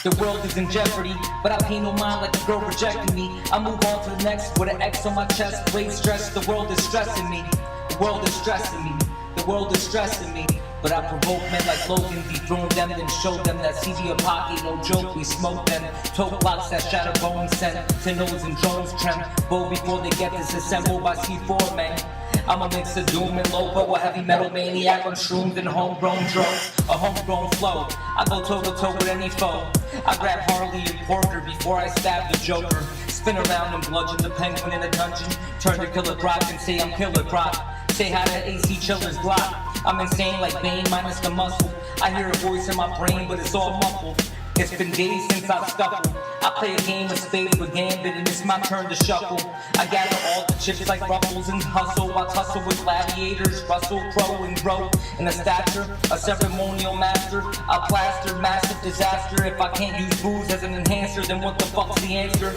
The world is in jeopardy, but I pay no mind like a girl rejecting me. I move on to the next with an X on my chest. Great stress, the world is stressing me. The world is stressing me. The world is stressing me. But I provoke men like Logan, dethrone them, then show them that CD a pocket, no joke, we smoke them. Tote blocks that shatter bones, send to nose and drones tremble before they get disassembled by C4 men. I'm a mix of doom and loco, a heavy metal maniac on shrooms and homegrown drugs, a homegrown flow. I go toe to toe with any foe. I grab Harley and Porter before I stab the Joker. Spin around and bludgeon the penguin in a dungeon. Turn to Killer Croc and say I'm Killer Croc. Say hi to AC Chiller's block. I'm insane like Bane minus the muscle. I hear a voice in my brain, but it's all muffled. It's been days since I've scuffled. I play a game of spades with Gambit, and it's my turn to shuffle. I gather all the chips like ruffles and hustle. I tussle with gladiators, Russell Crowe and grow in a stature, a ceremonial master. I plaster massive disaster. If I can't use booze as an enhancer, then what the fuck's the answer?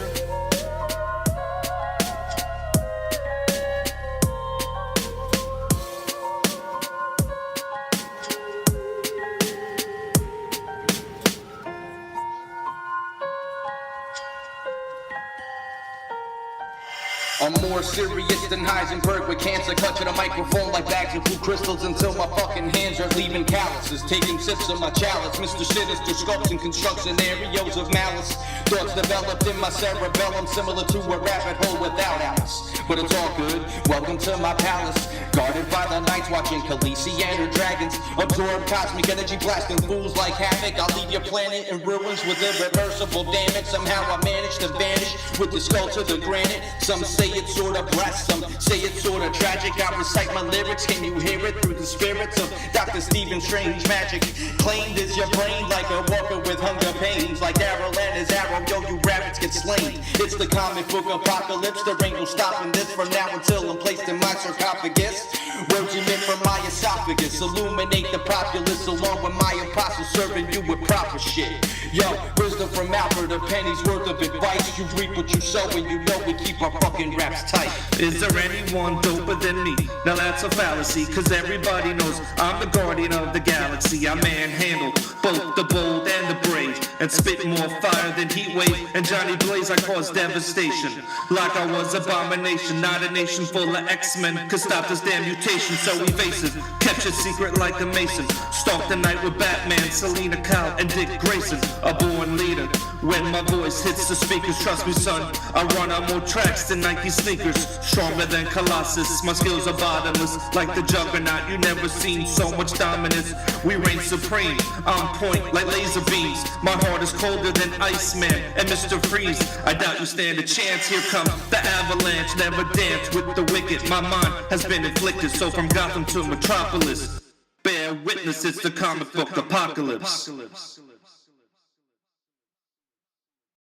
I'm more serious than Heisenberg with cancer, clutching a microphone like bags of blue crystals until my fucking hands are leaving calluses. Taking sips of my chalice, Mr. Sinister sculpts and constructs scenarios of malice. Thoughts developed in my cerebellum, similar to a rabbit hole without Alice. But it's all good, welcome to my palace. Guarded by the knights, watching Khaleesi and her dragons absorb cosmic energy, blasting fools like havoc. I'll leave your planet in ruins with irreversible damage. Somehow I managed to vanish with the skull to the granite. Some say it's sorta blessed, some say it's sorta tragic. I recite my lyrics, can you hear it through the spirits of Dr. Stephen Strange magic? Claimed is your brain like a walker with hunger pains. Like Daryl and his arrow, yo, you rabbits get slain. It's the comic book apocalypse, there ain't no stopping this from now until I'm placed in my sarcophagus. Words emit from my esophagus, illuminate the populace along with my apostles, serving you with proper shit. Yo, wisdom from Albert, a penny's worth of advice. You reap what you sow, and you know we keep our fucking raps tight. Is there anyone doper than me? Now that's a fallacy, cause everybody knows I'm the guardian of the galaxy. I manhandle both the bold and the brave, and spit more fire than heat wave and Johnny Blaze. I cause devastation like I was Abomination. Not a nation full of X-Men could stop this damn mutation, so evasive, kept your secret like a mason. Stalked the night with Batman, Selena Kyle, and Dick Grayson. A born leader, when my voice hits the speakers, trust me son, I run on more tracks than Nike sneakers. Stronger than Colossus, my skills are bottomless like the Juggernaut. You never seen so much dominance. We reign supreme, on point like laser beams. My heart is colder than Iceman and Mr. Freeze. I doubt you stand a chance, here come the avalanche. Never dance with the wicked, my mind has been inflicted. So from Gotham to Metropolis, bear witness, it's the comic book apocalypse.